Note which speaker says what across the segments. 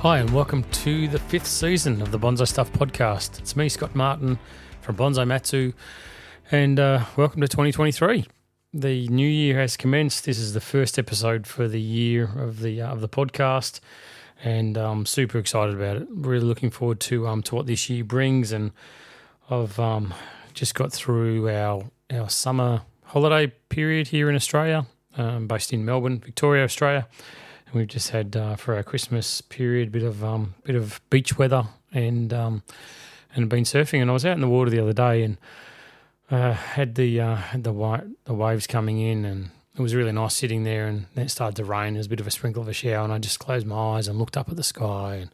Speaker 1: Hi, and welcome to the 5th season of the Bonsai Stuff podcast. It's me, Scott Martin, from Bonsai Matsu, and welcome to 2023. The new year has commenced. This is the first episode for the year of the podcast, and I'm super excited about it. Really looking forward to what this year brings, and I've just got through our summer holiday period here in Australia, based in Melbourne, Victoria, Australia. We've just had for our Christmas period bit of beach weather and been surfing. And I was out in the water the other day and had the waves coming in, and it was really nice sitting there. And then it started to rain. There was a bit of a sprinkle of a shower, and I just closed my eyes and looked up at the sky and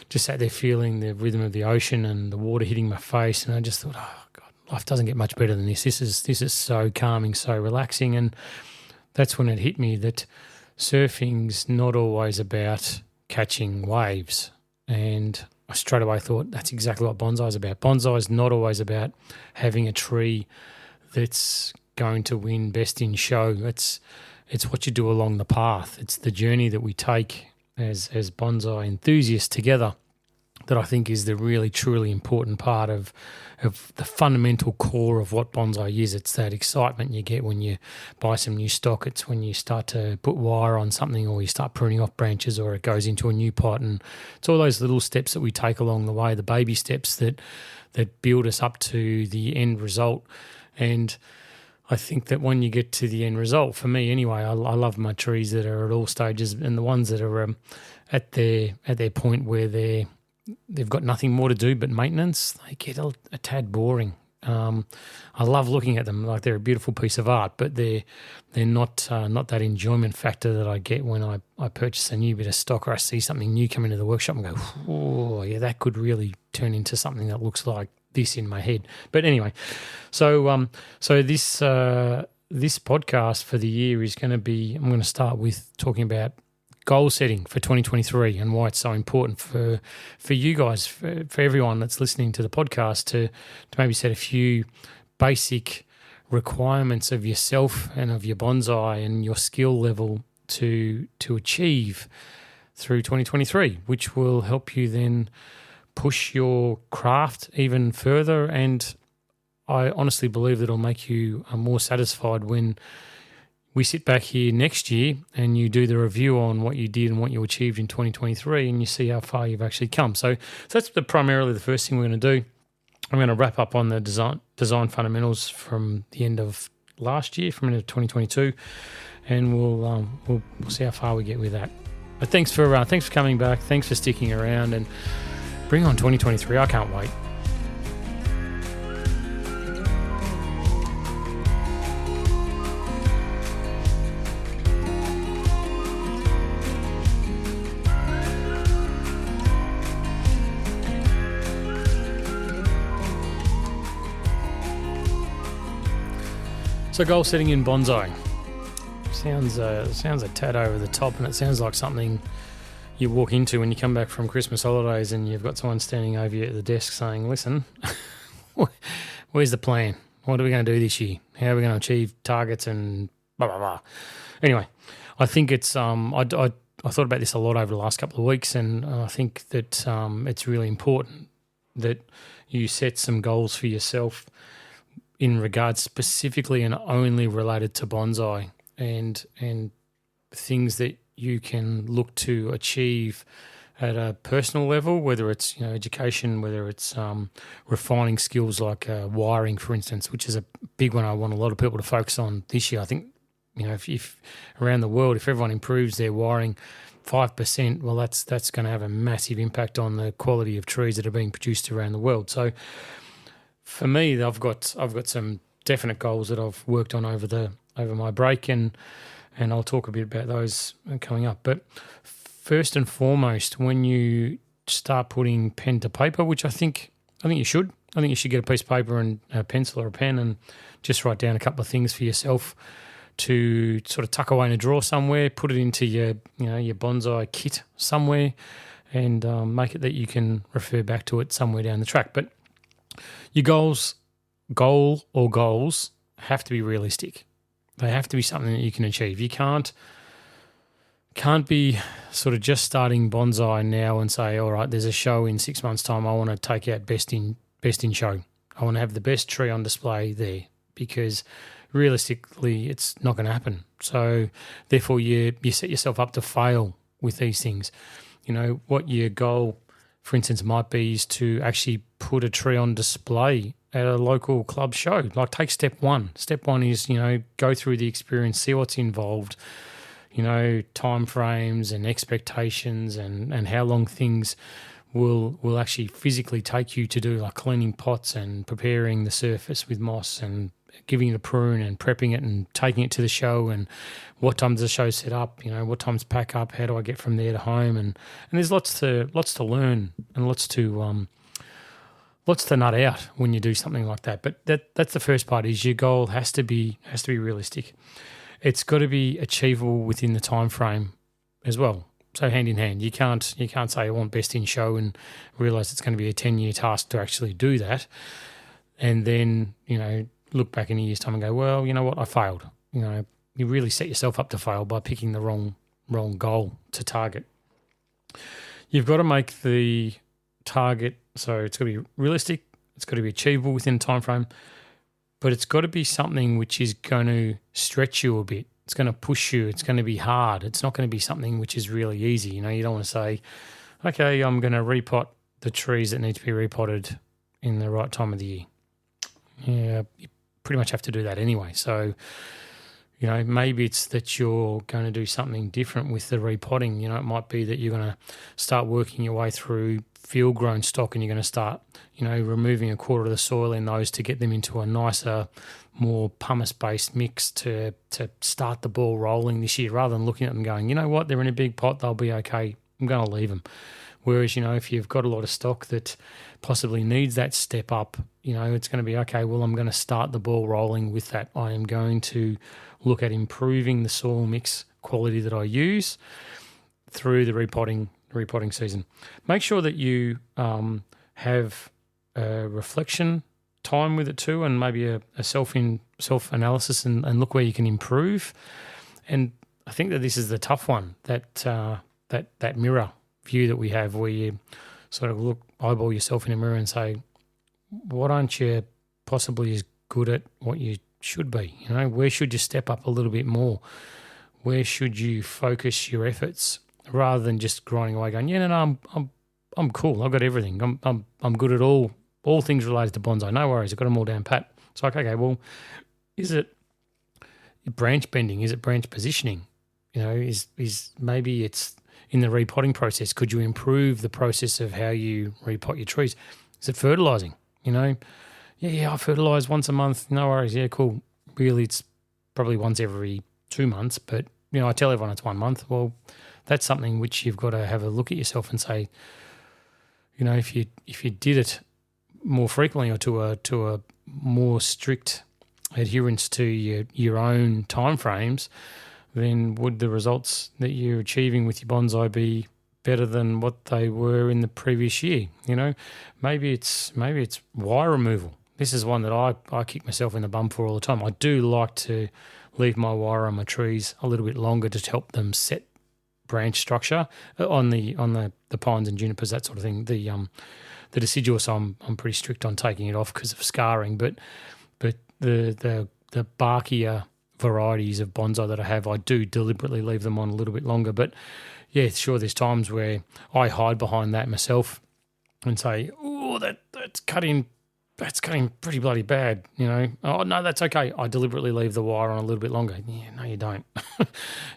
Speaker 1: just sat there feeling the rhythm of the ocean and the water hitting my face. And I just thought, oh God, life doesn't get much better than this. This is so calming, so relaxing. And that's when it hit me that surfing's not always about catching waves. And I straight away thought that's exactly what bonsai is about. Bonsai is not always about having a tree that's going to win best in show. It's what you do along the path. It's the journey that we take as bonsai enthusiasts together that I think is the really truly important part of the fundamental core of what bonsai is. It's that excitement you get when you buy some new stock. It's when you start to put wire on something, or you start pruning off branches, or it goes into a new pot. And it's all those little steps that we take along the way, the baby steps that build us up to the end result. And I think that when you get to the end result, for me anyway, I love my trees that are at all stages, and the ones that are at their point where they've got nothing more to do but maintenance, they get a tad boring. I love looking at them like they're a beautiful piece of art, but they're not that enjoyment factor that I get when I purchase a new bit of stock, or I see something new come into the workshop and go, oh yeah, that could really turn into something that looks like this in my head. But anyway, so this podcast for the year is going to be, I'm going to start with talking about goal setting for 2023 and why it's so important for you guys, for everyone that's listening to the podcast, to maybe set a few basic requirements of yourself and of your bonsai and your skill level to achieve through 2023, which will help you then push your craft even further. And I honestly believe that it'll make you more satisfied when we sit back here next year and you do the review on what you did and what you achieved in 2023, and you see how far you've actually come. So that's primarily the first thing we're going to do. I'm going to wrap up on the design fundamentals from the end of last year, from the end of 2022, and we'll see how far we get with that. But thanks for coming back. Thanks for sticking around, and bring on 2023. I can't wait. So goal setting in bonsai sounds a tad over the top, and it sounds like something you walk into when you come back from Christmas holidays and you've got someone standing over you at the desk saying, listen, where's the plan? What are we going to do this year? How are we going to achieve targets and blah, blah, blah. Anyway, I think it's I thought about this a lot over the last couple of weeks, and I think that it's really important that you set some goals for yourself in regards specifically and only related to bonsai, and things that you can look to achieve at a personal level, whether it's education, whether it's refining skills like wiring, for instance, which is a big one I want a lot of people to focus on this year. I think if around the world, if everyone improves their wiring 5%, well, that's going to have a massive impact on the quality of trees that are being produced around the world. So for me, I've got some definite goals that I've worked on over my break, and I'll talk a bit about those coming up. But first and foremost, when you start putting pen to paper, which I think you should get a piece of paper and a pencil or a pen and just write down a couple of things for yourself to sort of tuck away in a drawer somewhere, put it into your bonsai kit somewhere, and make it that you can refer back to it somewhere down the track. But your goals have to be realistic. They have to be something that you can achieve. You can't Can't be sort of just starting bonsai now and say, all right, there's a show in 6 months' time. I want to take out best in show. I want to have the best tree on display there, because realistically, it's not going to happen. So therefore, you set yourself up to fail with these things. What your goal, for instance, might be is to actually put a tree on display at a local club show. Like, take step one. Step one is, go through the experience, see what's involved, time frames and expectations and how long things will actually physically take you to do, like cleaning pots and preparing the surface with moss and giving it a prune and prepping it and taking it to the show, and what time does the show set up, what times pack up, how do I get from there to home, and there's lots to learn and lots to nut out when you do something like that. But that's the first part, is your goal has to be realistic. It's got to be achievable within the time frame as well. So hand in hand, you can't say I want best in show and realise it's going to be a 10-year task to actually do that, and then look back in a year's time and go, well, you know what, I failed. You really set yourself up to fail by picking the wrong goal to target. You've got to make the target, so it's got to be realistic, it's got to be achievable within the time frame, but it's got to be something which is going to stretch you a bit. It's going to push you. It's going to be hard. It's not going to be something which is really easy. You don't want to say, okay, I'm going to repot the trees that need to be repotted in the right time of the year. Yeah, you pretty much have to do that anyway. So, maybe it's that you're going to do something different with the repotting. It might be that you're going to start working your way through field-grown stock, and you're going to start, removing a quarter of the soil in those to get them into a nicer, more pumice-based mix to start the ball rolling this year, rather than looking at them going, you know what, they're in a big pot, they'll be okay, I'm going to leave them. Whereas, if you've got a lot of stock that possibly needs that step up, it's going to be, okay, well, I'm going to start the ball rolling with that. I am going to look at improving the soil mix quality that I use through the repotting season. Make sure that you have a reflection time with it too, and maybe a self-analysis and look where you can improve. And I think that this is the tough one, that mirror view that we have, where you sort of eyeball yourself in a mirror and say, what aren't you possibly as good at what you should be? Where should you step up a little bit more? Where should you focus your efforts, rather than just grinding away going, yeah, no, I'm cool, I've got everything, I'm good at all things related to bonsai, no worries, I've got them all down pat. It's like, okay, well, is it branch bending? Is it branch positioning? Is maybe it's in the repotting process. Could you improve the process of how you repot your trees? Is it fertilising? Yeah, I fertilise once a month, no worries, yeah, cool. Really, it's probably once every 2 months, but, I tell everyone it's 1 month. Well, that's something which you've got to have a look at yourself and say, if you did it more frequently, or to a more strict adherence to your own timeframes, then would the results that you're achieving with your bonsai be better than what they were in the previous year? Maybe it's wire removal. This is one that I kick myself in the bum for all the time. I do like to leave my wire on my trees a little bit longer to help them set branch structure on the pines and junipers, that sort of thing. The deciduous, I'm pretty strict on taking it off because of scarring, but the barkier varieties of bonsai that I have, I do deliberately leave them on a little bit longer. But yeah, sure, there's times where I hide behind that myself and say, oh, that's cutting pretty bloody bad, Oh, no, that's okay. I deliberately leave the wire on a little bit longer. Yeah, no, you don't.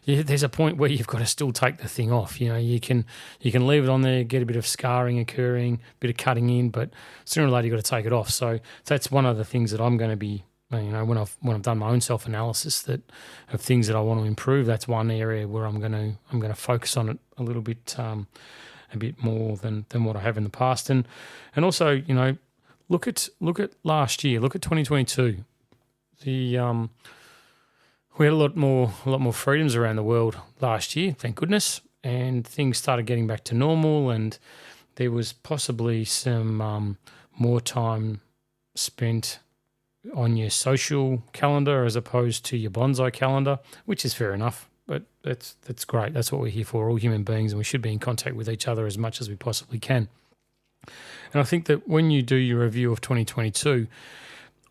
Speaker 1: Yeah, there's a point where you've got to still take the thing off. You can leave it on there, get a bit of scarring occurring, a bit of cutting in, but sooner or later you've got to take it off. So that's one of the things that I'm going to be, when I've done my own self-analysis of things that I want to improve, that's one area where I'm going to focus on it a little bit, a bit more than what I have in the past, and also look at last year, look at 2022. We had a lot more freedoms around the world last year, thank goodness, and things started getting back to normal, and there was possibly some more time spent on your social calendar as opposed to your bonsai calendar, which is fair enough. but that's great. That's what we're here for, all human beings, and we should be in contact with each other as much as we possibly can. And I think that when you do your review of 2022,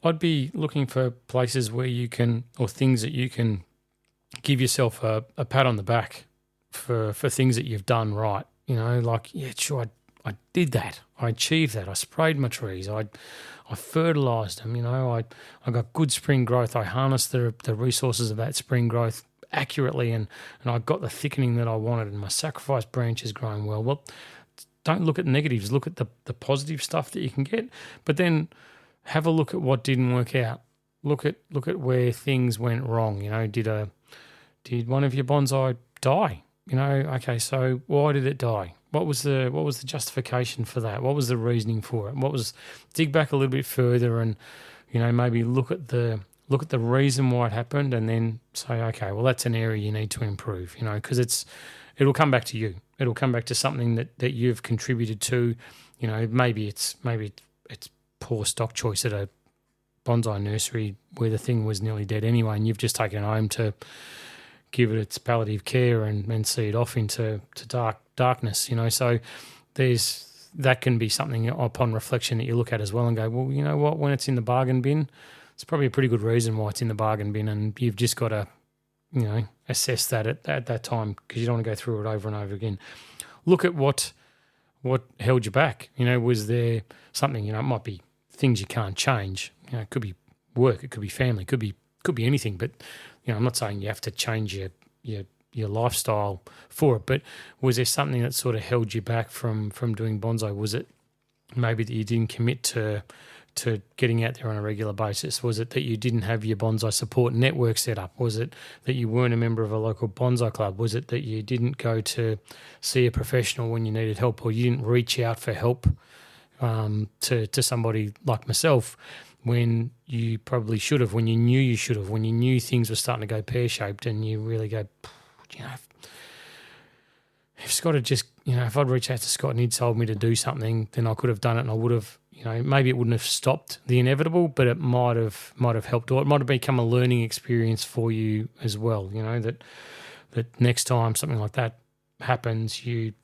Speaker 1: I'd be looking for places where you can, or things that you can give yourself a pat on the back for things that you've done right. Like, yeah, sure, I did that. I achieved that. I sprayed my trees. I fertilised them. I got good spring growth. I harnessed the resources of that spring growth accurately, and I got the thickening that I wanted, and my sacrifice branch is growing well. Well, don't look at negatives. Look at the positive stuff that you can get, but then have a look at what didn't work out. Look at where things went wrong. Did one of your bonsai die? Okay, so why did it die? What was the justification for that? What was the reasoning for it? Dig back a little bit further and maybe look at the reason why it happened, and then say, okay, well, that's an area you need to improve. Because it'll come back to you. It'll come back to something that you've contributed to. Maybe it's poor stock choice at a bonsai nursery where the thing was nearly dead anyway, and you've just taken it home to give it its palliative care and see it off into darkness. So that can be something upon reflection that you look at as well and go, well, you know what, when it's in the bargain bin, it's probably a pretty good reason why it's in the bargain bin, and you've just got to assess that at that time, because you don't want to go through it over and over again. Look at what held you back. Was there something? It might be things you can't change. It could be work, it could be family, could be anything. But I'm not saying you have to change your lifestyle for it. But was there something that sort of held you back from doing bonsai? Was it maybe that you didn't commit to getting out there on a regular basis? Was it that you didn't have your bonsai support network set up? Was it that you weren't a member of a local bonsai club? Was it that you didn't go to see a professional when you needed help, or you didn't reach out for help to somebody like myself when you probably should have, when you knew you should have, when you knew things were starting to go pear-shaped, and you really go, if Scott had just, if I'd reached out to Scott and he'd told me to do something, then I could have done it, and I would have, maybe it wouldn't have stopped the inevitable, but it might have helped, or it might have become a learning experience for you as well. That next time something like that happens, you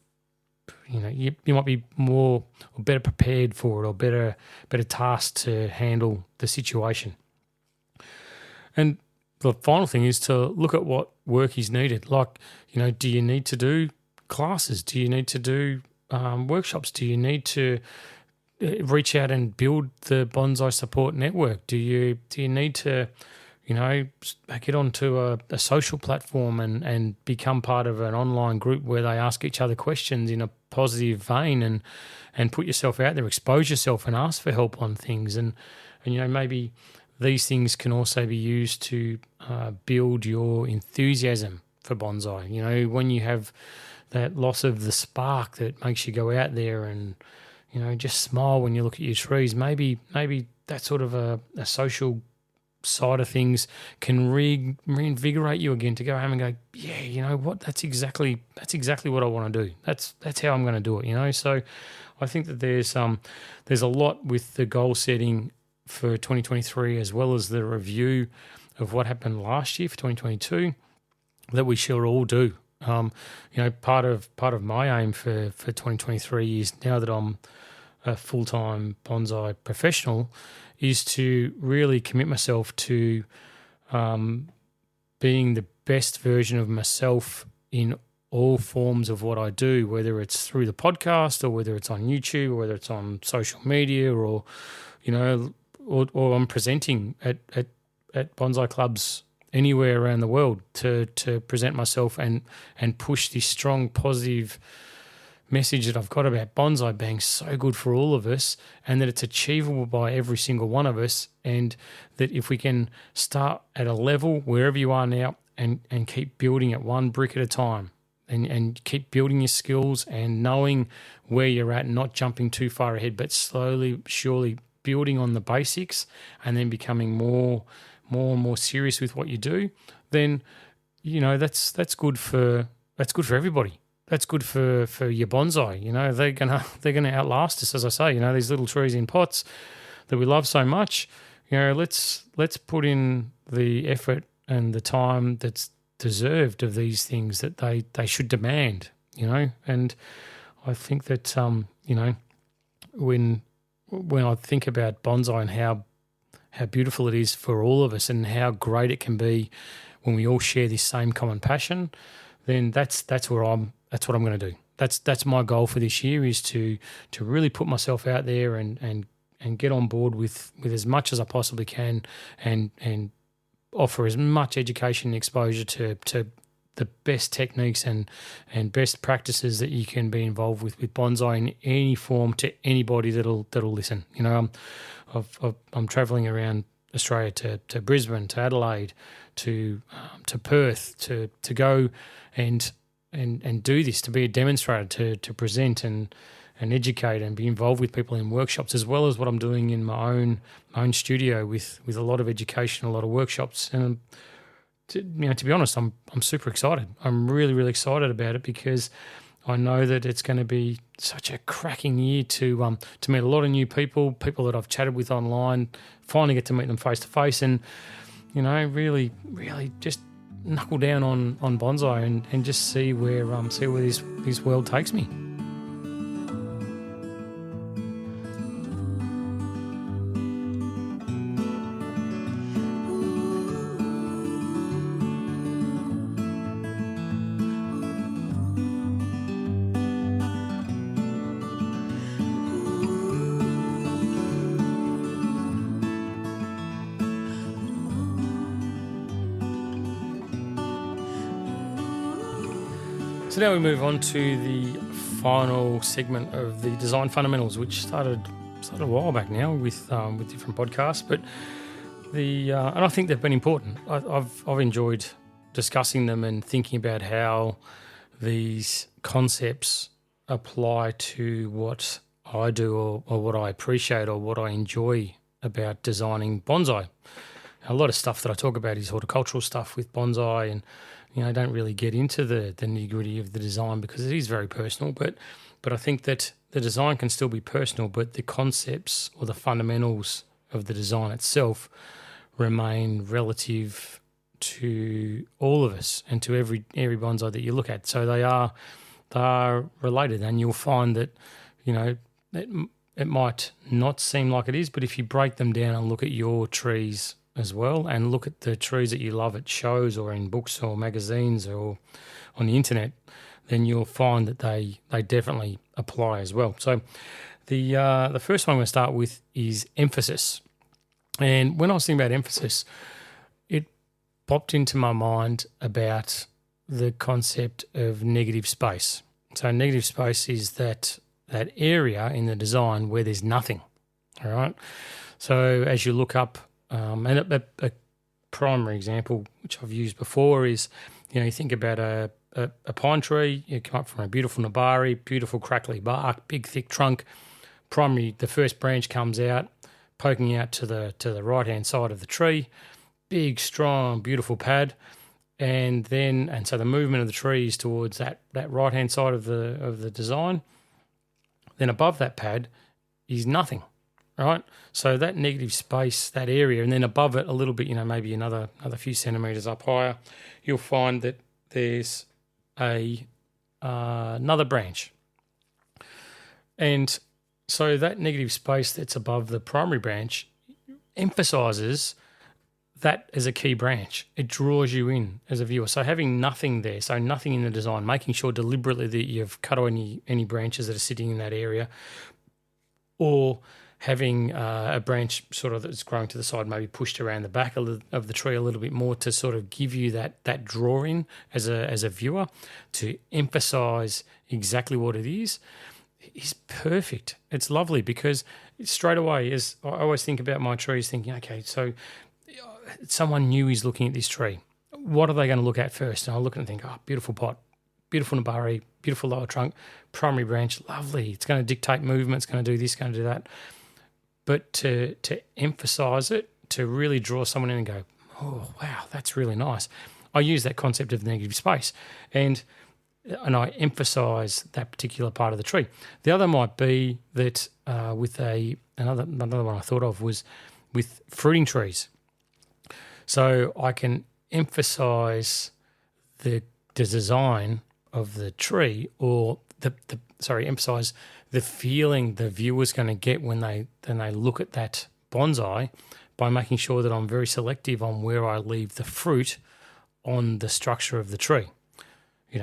Speaker 1: might be more or better prepared for it, or better tasked to handle the situation. And the final thing is to look at what work is needed. Like, do you need to do classes? Do you need to do workshops? Do you need to reach out and build the bonsai support network? Do you need to get onto a social platform and become part of an online group where they ask each other questions in a positive vein, and put yourself out there, expose yourself, and ask for help on things. And maybe these things can also be used to build your enthusiasm for bonsai. When you have that loss of the spark that makes you go out there and just smile when you look at your trees, maybe that sort of a social side of things can reinvigorate you again to go home and go, yeah, you know what, that's exactly what I want to do. That's how I'm going to do it. So I think that there's a lot with the goal setting for 2023, as well as the review of what happened last year for 2022, that we should all do. Part of my aim for 2023 is, now that I'm a full-time bonsai professional, is to really commit myself to being the best version of myself in all forms of what I do, whether it's through the podcast, or whether it's on YouTube, or whether it's on social media, or I'm presenting at bonsai clubs anywhere around the world to present myself and push this strong positive message that I've got about bonsai being so good for all of us, and that it's achievable by every single one of us, and that if we can start at a level wherever you are now and keep building it one brick at a time, and keep building your skills and knowing where you're at and not jumping too far ahead, but slowly, surely building on the basics and then becoming more and more serious with what you do, then that's good for everybody. That's good for your bonsai. They're gonna outlast us, as I say. These little trees in pots that we love so much. Let's put in the effort and the time that's deserved of these things that they should demand, And I think that, when I think about bonsai and how beautiful it is for all of us and how great it can be when we all share this same common passion, then that's what I'm going to do. That's my goal for this year, is to really put myself out there and get on board with as much as I possibly can and offer as much education and exposure to the best techniques and best practices that you can be involved with bonsai in any form, to anybody that'll listen. I'm travelling around Australia to Brisbane, to Adelaide, to Perth, to go and do this, to be a demonstrator, to present and educate and be involved with people in workshops, as well as what I'm doing in my own studio with a lot of education, a lot of workshops. And to be honest, I'm super excited. I'm really, really excited about it, because I know that it's going to be such a cracking year to meet a lot of new people that I've chatted with online, finally get to meet them face to face, and really, really just knuckle down on bonsai and just see where this world takes me. So now we move on to the final segment of the design fundamentals, which started a while back now with different podcasts, but and I think they've been important. I've enjoyed discussing them and thinking about how these concepts apply to what I do or what I appreciate or what I enjoy about designing bonsai. A lot of stuff that I talk about is horticultural stuff with bonsai, and I don't really get into the nitty-gritty of the design because it is very personal, but I think that the design can still be personal, but the concepts or the fundamentals of the design itself remain relative to all of us and to every bonsai that you look at. So they are related, and you'll find that it might not seem like it is, but if you break them down and look at your trees as well, and look at the trees that you love at shows or in books or magazines or on the internet, then you'll find that they definitely apply as well. So the first one I'm going to start with is emphasis. And when I was thinking about emphasis, it popped into my mind about the concept of negative space. So negative space is that area in the design where there's nothing, all right? So as you look up, and a primary example, which I've used before, is, you think about a pine tree. You come up from a beautiful nabari, beautiful crackly bark, big thick trunk. The first branch comes out, poking out to the right-hand side of the tree, big, strong, beautiful pad, and so the movement of the tree is towards that right-hand side of the design. Then above that pad is nothing. Right, so that negative space, that area, and then above it a little bit, maybe another few centimetres up higher, you'll find that there's another branch. And so that negative space that's above the primary branch emphasises that as a key branch. It draws you in as a viewer. So having nothing there, so nothing in the design, making sure deliberately that you've cut any branches that are sitting in that area, or having a branch sort of that's growing to the side, maybe pushed around the back of the tree a little bit more to sort of give you that draw-in as a viewer, to emphasise exactly what it is perfect. It's lovely, because straight away, as I always think about my trees, thinking, okay, so someone new is looking at this tree. What are they going to look at first? And I look at it and think, oh, beautiful pot, beautiful nabari, beautiful lower trunk, primary branch, lovely. It's going to dictate movement. It's going to do this, going to do that. But to emphasise it, to really draw someone in and go, oh, wow, that's really nice. I use that concept of negative space, and I emphasise that particular part of the tree. The other might be that with another one I thought of was with fruiting trees. So I can emphasise the design of the tree, or emphasize the feeling the viewer's going to get when they look at that bonsai, by making sure that I'm very selective on where I leave the fruit on the structure of the tree.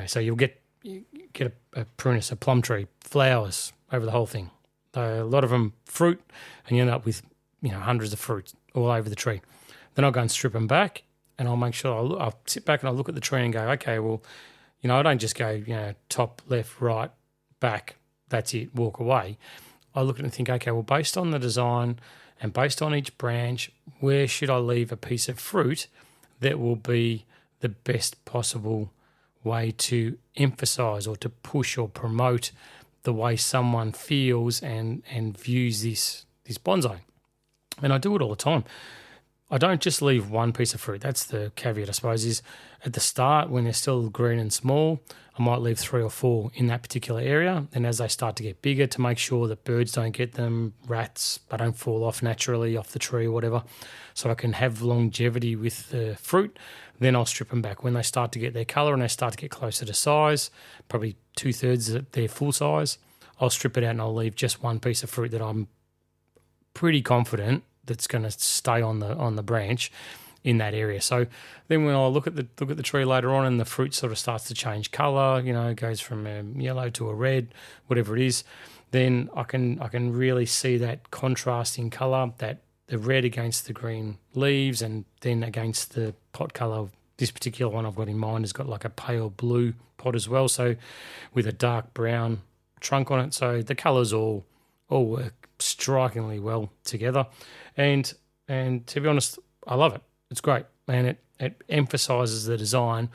Speaker 1: So you get a prunus, a plum tree, flowers over the whole thing. A lot of them fruit, and you end up with hundreds of fruit all over the tree. Then I'll go and strip them back, and I'll make sure I'll sit back and I'll look at the tree and go, okay, well, I don't just go top, left, right, back, that's it, walk away. I look at it and think, okay, well, based on the design and based on each branch, where should I leave a piece of fruit that will be the best possible way to emphasize or to push or promote the way someone feels and views this bonsai. And I do it all the time. I don't just leave one piece of fruit. That's the caveat, I suppose, is at the start when they're still green and small, I might leave 3 or 4 in that particular area. And as they start to get bigger, to make sure that birds don't get them, rats, they don't fall off naturally off the tree or whatever, so I can have longevity with the fruit, then I'll strip them back. When they start to get their colour and they start to get closer to size, probably 2/3 of their full size, I'll strip it out and I'll leave just one piece of fruit that I'm pretty confident that's going to stay on the branch in that area. So then when I look at the tree later on and the fruit sort of starts to change colour, it goes from a yellow to a red, whatever it is, then I can really see that contrast in colour, that the red against the green leaves, and then against the pot colour. This particular one I've got in mind has got like a pale blue pot as well, so with a dark brown trunk on it. So the colours all work strikingly well together, and to be honest, I love it. It's great, and it emphasises the design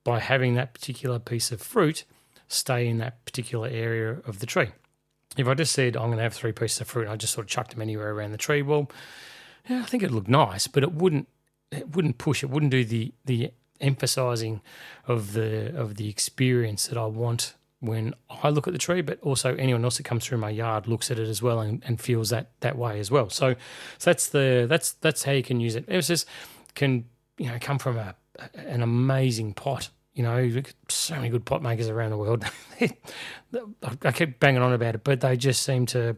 Speaker 1: by having that particular piece of fruit stay in that particular area of the tree. If I just said I'm going to have 3 pieces of fruit and I just sort of chucked them anywhere around the tree, well, I think it'd look nice, but it wouldn't push. It wouldn't do the emphasising of the experience that I want when I look at the tree, but also anyone else that comes through my yard looks at it as well and feels that way as well. So that's how you can use it. It just can come from an amazing pot. So many good pot makers around the world. I keep banging on about it, but they just seem to,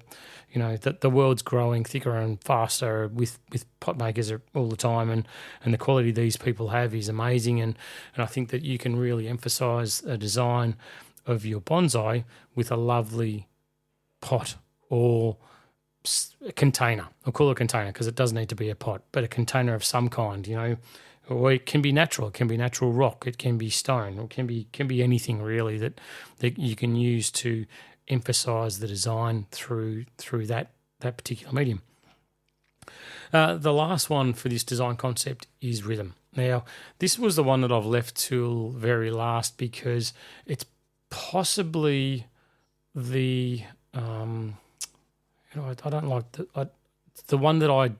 Speaker 1: the world's growing thicker and faster with pot makers all the time, and the quality these people have is amazing. And I think that you can really emphasise a design of your bonsai with a lovely pot or a container. I'll call it a container because it does need to be a pot, but a container of some kind, or it can be natural. It can be natural rock. It can be stone. It can be anything really that you can use to emphasise the design through that particular medium. The last one for this design concept is rhythm. Now, this was the one that I've left till very last because it's possibly the I don't like the one that I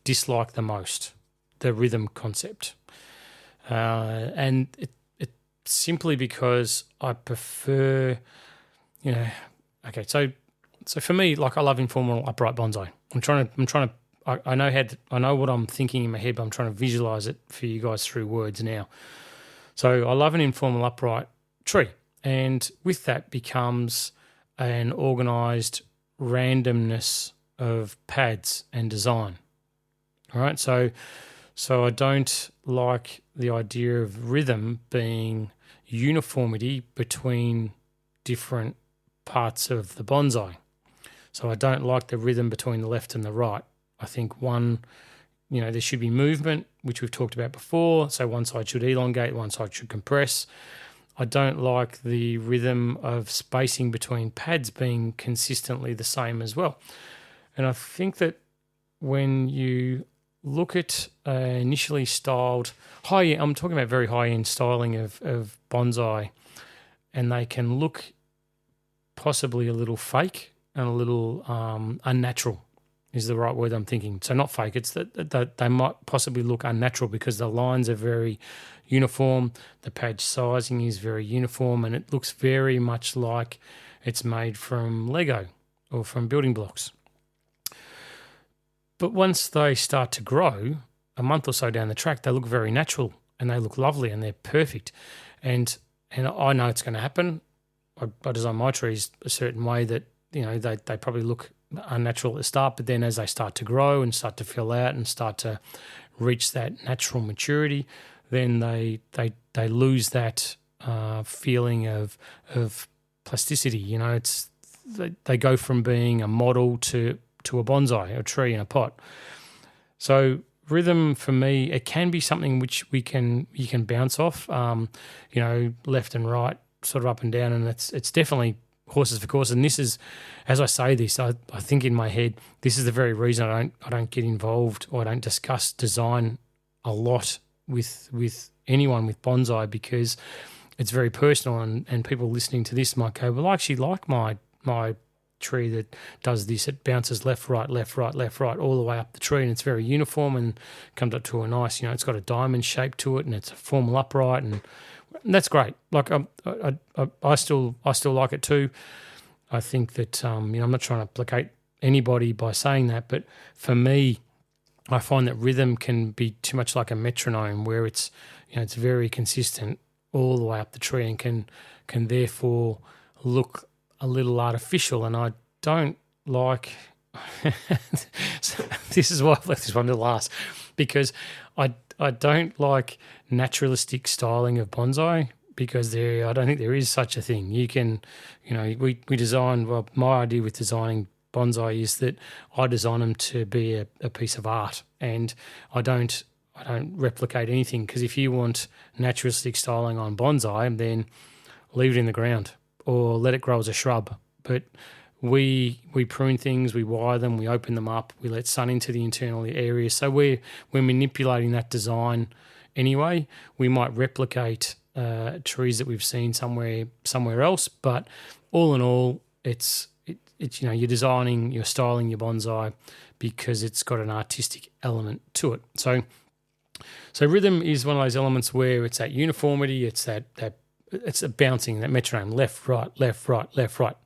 Speaker 1: dislike the most, the rhythm concept, and it simply because I prefer, okay. So for me, like I love informal upright bonsai. I'm trying to. I know what I'm thinking in my head, but I'm trying to visualize it for you guys through words now. So I love an informal upright tree. And with that becomes an organised randomness of pads and design. All right, so I don't like the idea of rhythm being uniformity between different parts of the bonsai. So I don't like the rhythm between the left and the right. I think there should be movement, which we've talked about before. So one side should elongate, one side should compress. I don't like the rhythm of spacing between pads being consistently the same as well. And I think that when you look at initially styled, I'm talking about very high-end styling of bonsai, and they can look possibly a little fake and a little unnatural is the right word I'm thinking. So not fake, it's that they might possibly look unnatural because the lines are very uniform, the pad sizing is very uniform, and it looks very much like it's made from Lego or from building blocks. But once they start to grow, a month or so down the track, they look very natural and they look lovely and they're perfect. And I know it's going to happen. I design my trees a certain way that, they probably look unnatural at the start, but then as they start to grow and start to fill out and start to reach that natural maturity, then they lose that feeling of plasticity. They go from being a model to a bonsai, a tree in a pot. So rhythm for me, it can be something which you can bounce off, left and right, sort of up and down, and it's definitely horses for courses. And this is, as I say this, I think in my head, this is the very reason I don't get involved or I don't discuss design a lot with anyone with bonsai, because it's very personal, and people listening to this might go, well, I actually like my tree that does this. It bounces left, right, all the way up the tree, and it's very uniform and comes up to a nice, it's got a diamond shape to it, and it's a formal upright, and that's great. Like I still like it too. I think that I'm not trying to placate anybody by saying that, but for me, I find that rhythm can be too much like a metronome, where it's it's very consistent all the way up the tree and can therefore look a little artificial, and I don't like. This is why I've left this one to last, because I don't like naturalistic styling of bonsai, because I don't think there is such a thing. You can, we design. Well, my idea with designing bonsai is that I design them to be a piece of art, and I don't replicate anything, because if you want naturalistic styling on bonsai, then leave it in the ground or let it grow as a shrub. But we prune things, we wire them, we open them up, we let sun into the internal areas. So we're manipulating that design anyway. We might replicate trees that we've seen somewhere else, but all in all, it's you're designing, you're styling your bonsai because it's got an artistic element to it. So rhythm is one of those elements where it's that uniformity, it's that it's a bouncing, that metronome, left, right, left, right, left, right.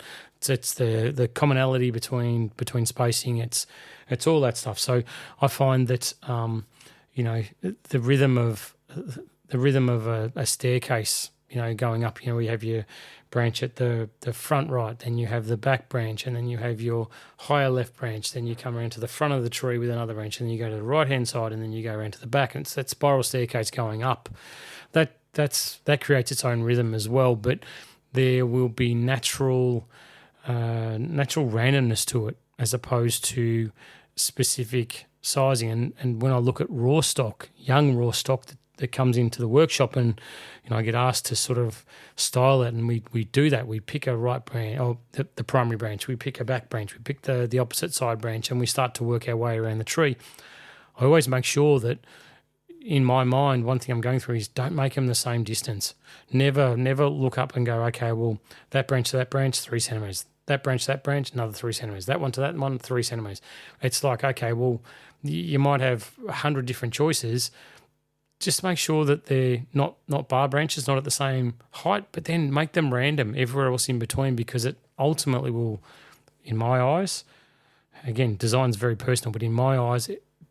Speaker 1: It's the commonality between spacing. It's all that stuff. So I find that the rhythm of a staircase, going up. We have your branch at the front right, then you have the back branch, and then you have your higher left branch. Then you come around to the front of the tree with another branch, and then you go to the right hand side, and then you go around to the back, and it's that spiral staircase going up. That creates its own rhythm as well, but there will be natural randomness to it as opposed to specific sizing. And when I look at young raw stock that comes into the workshop, and I get asked to sort of style it, and we do that. We pick a right branch, or the primary branch, we pick a back branch, we pick the opposite side branch, and we start to work our way around the tree. I always make sure that, in my mind, one thing I'm going through is don't make them the same distance. Never look up and go, okay, well, that branch to that branch, 3 centimetres. That branch to that branch, another 3 centimetres. That one to that one, 3 centimetres. It's like, okay, well, you might have 100 different choices. Just make sure that they're not bar branches, not at the same height, but then make them random everywhere else in between, because it ultimately will, in my eyes, again, design's very personal, but in my eyes,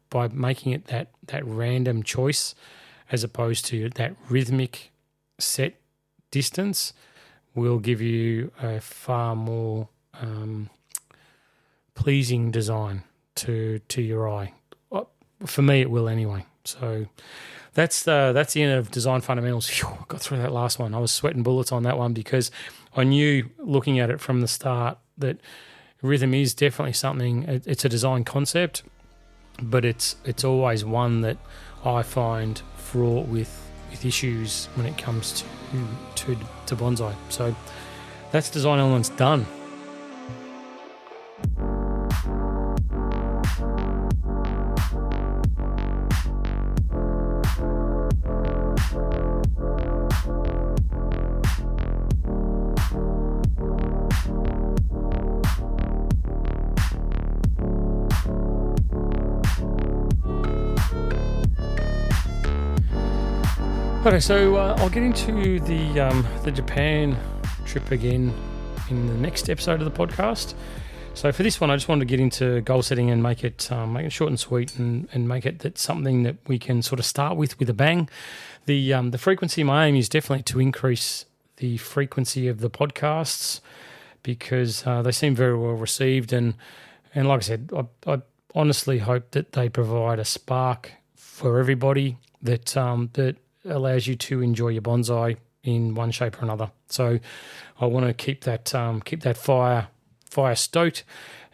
Speaker 1: by making it that random choice as opposed to that rhythmic set distance, will give you a far more pleasing design to your eye. For me, it will anyway. So that's the end of design fundamentals. Phew, I got through that last one. I was sweating bullets on that one, because I knew, looking at it from the start, that rhythm is definitely something. It's a design concept, but it's always one that I find fraught with issues when it comes to bonsai. So that's design elements done. Okay, so I'll get into the Japan trip again in the next episode of the podcast. So for this one, I just wanted to get into goal setting and make it short and sweet, and make it that something that we can sort of start with a bang. The frequency, my aim is definitely to increase the frequency of the podcasts, because they seem very well received, and like I said, I honestly hope that they provide a spark for everybody that allows you to enjoy your bonsai in one shape or another. So I want to keep that fire stoked,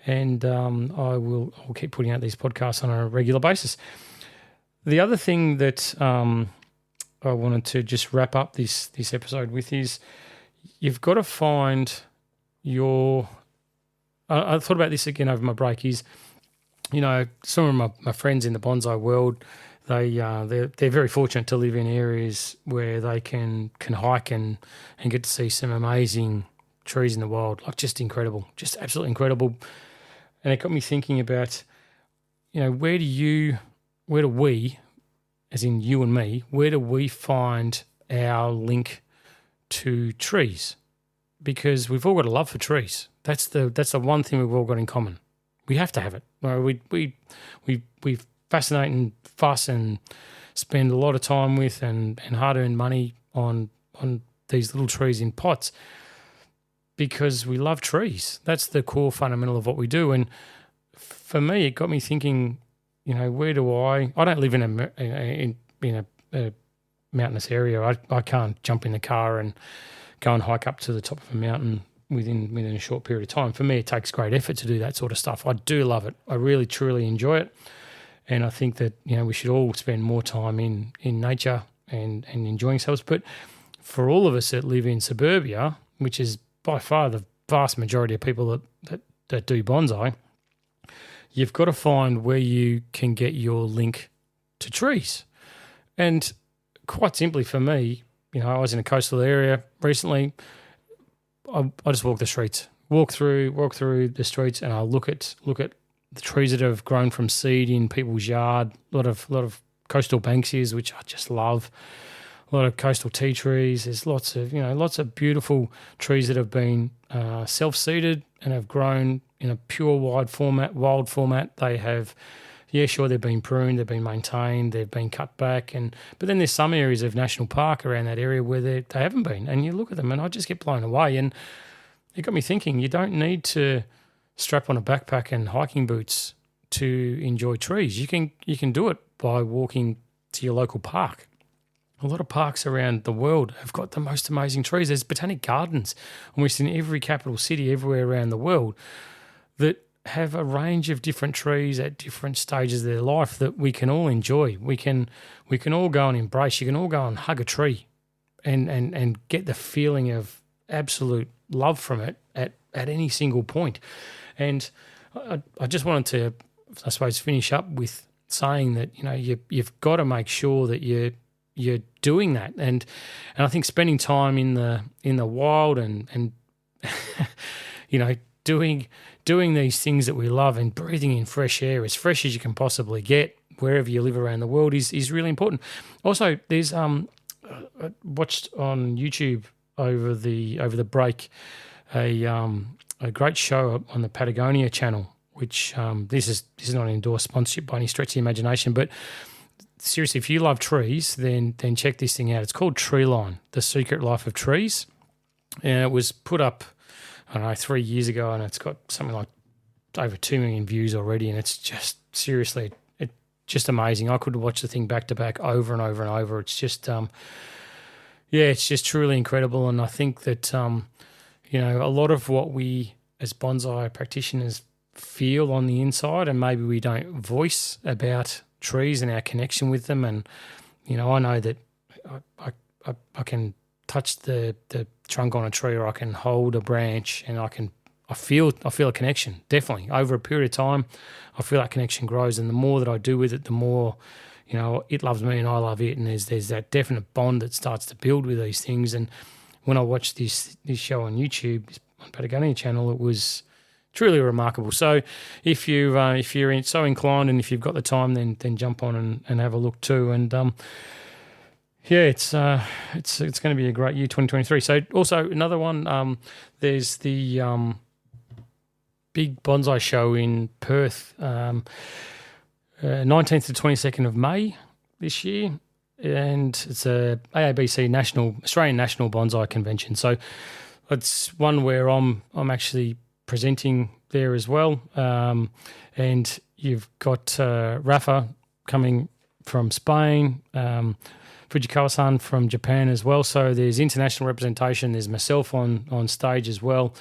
Speaker 1: and I'll keep putting out these podcasts on a regular basis. The other thing that I wanted to just wrap up this episode with is you've got to find your. I thought about this again over my break. Is, you know, some of my friends in the bonsai world, they're very fortunate to live in areas where they can hike and get to see some amazing trees in the wild, like just incredible, just absolutely incredible. And it got me thinking about, you know, where do we, as in you and me, where do we find our link to trees? Because we've all got a love for trees. That's the one thing we've all got in common. We have to have it. We fascinate and fuss and spend a lot of time with and hard-earned money on these little trees in pots, because we love trees. That's the core fundamental of what we do. And for me, it got me thinking, you know, where do I don't live in a mountainous area. I can't jump in the car and go and hike up to the top of a mountain within a short period of time. For me, it takes great effort to do that sort of stuff. I do love it. I really, truly enjoy it. And I think that, you know, we should all spend more time in nature and enjoying ourselves. But for all of us that live in suburbia, which is by far the vast majority of people that do bonsai, you've got to find where you can get your link to trees. And quite simply for me, you know, I was in a coastal area recently. I just walk the streets, walk through the streets, and I look at the trees that have grown from seed in people's yard. A lot of coastal banksias, which I just love. A lot of coastal tea trees. There's lots of beautiful trees that have been self-seeded and have grown in a pure wild format. They have, yeah, sure, they've been pruned, they've been maintained, they've been cut back, but then there's some areas of national park around that area where they haven't been, and you look at them and I just get blown away. And it got me thinking, you don't need to strap on a backpack and hiking boots to enjoy trees. You can do it by walking to your local park. A lot of parks around the world have got the most amazing trees. There's botanic gardens almost in every capital city everywhere around the world that have a range of different trees at different stages of their life that we can all enjoy. We can all go and embrace. You can all go and hug a tree and get the feeling of absolute love from it at any single point. And I just wanted to, I suppose, finish up with saying that, you know, you've got to make sure that you're doing that, and I think spending time in the wild and you know, doing these things that we love and breathing in fresh air, as fresh as you can possibly get wherever you live around the world, is really important. Also, there's I watched on YouTube over the break a great show on the Patagonia channel, which this is not an endorsed sponsorship by any stretch of the imagination, but seriously, if you love trees, then check this thing out. It's called Treeline: The Secret Life of Trees, and it was put up, I don't know, 3 years ago, and it's got something like over 2 million views already, and it's just seriously, it's just amazing. I could watch the thing back to back over and over and over. It's just, it's just truly incredible, and I think that you know, a lot of what we as bonsai practitioners feel on the inside, and maybe we don't voice about trees and our connection with them. And, you know, I know that I can touch the trunk on a tree, or I can hold a branch, and I feel a connection, definitely. Over a period of time, I feel that connection grows, and the more that I do with it, the more, you know, it loves me and I love it, and there's that definite bond that starts to build with these things. And when I watched this show on YouTube, on Patagonia channel, it was truly remarkable. So if you're so inclined, and if you've got the time, then jump on and have a look too. And it's going to be a great year, 2023. So also another one, there's the big bonsai show in Perth, 19th to 22nd of May this year, and it's a AABC Australian National Bonsai Convention. So it's one where I'm actually presenting there as well, and you've got Rafa coming from Spain, Fujikawa-san from Japan as well. So there's international representation. There's myself on stage as well,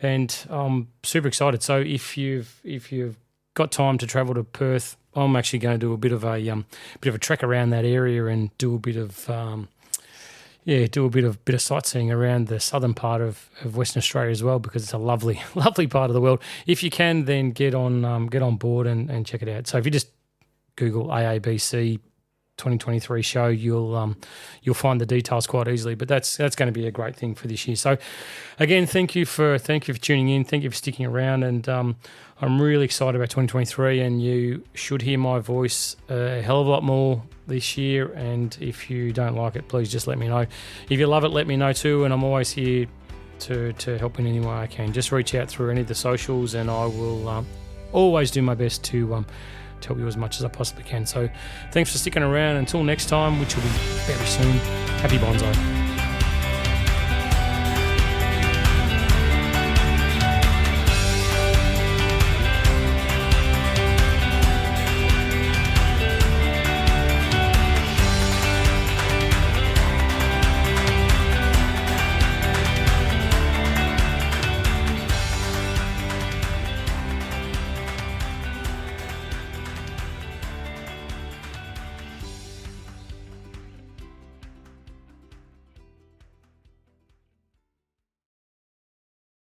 Speaker 1: and I'm super excited. So if you've got time to travel to Perth, I'm actually going to do a bit of a trek around that area and do a bit of sightseeing around the southern part of Western Australia as well, because it's a lovely part of the world. If you can, then get on board and check it out. So if you just Google AABC 2023 show, you'll find the details quite easily. But that's going to be a great thing for this year. So again, thank you for tuning in. Thank you for sticking around, and I'm really excited about 2023. And you should hear my voice a hell of a lot more this year. And if you don't like it, please just let me know. If you love it, let me know too. And I'm always here to help in any way I can. Just reach out through any of the socials, and I will always do my best to help you as much as I possibly can. So thanks for sticking around. Until next time, which will be very soon, happy bonsai.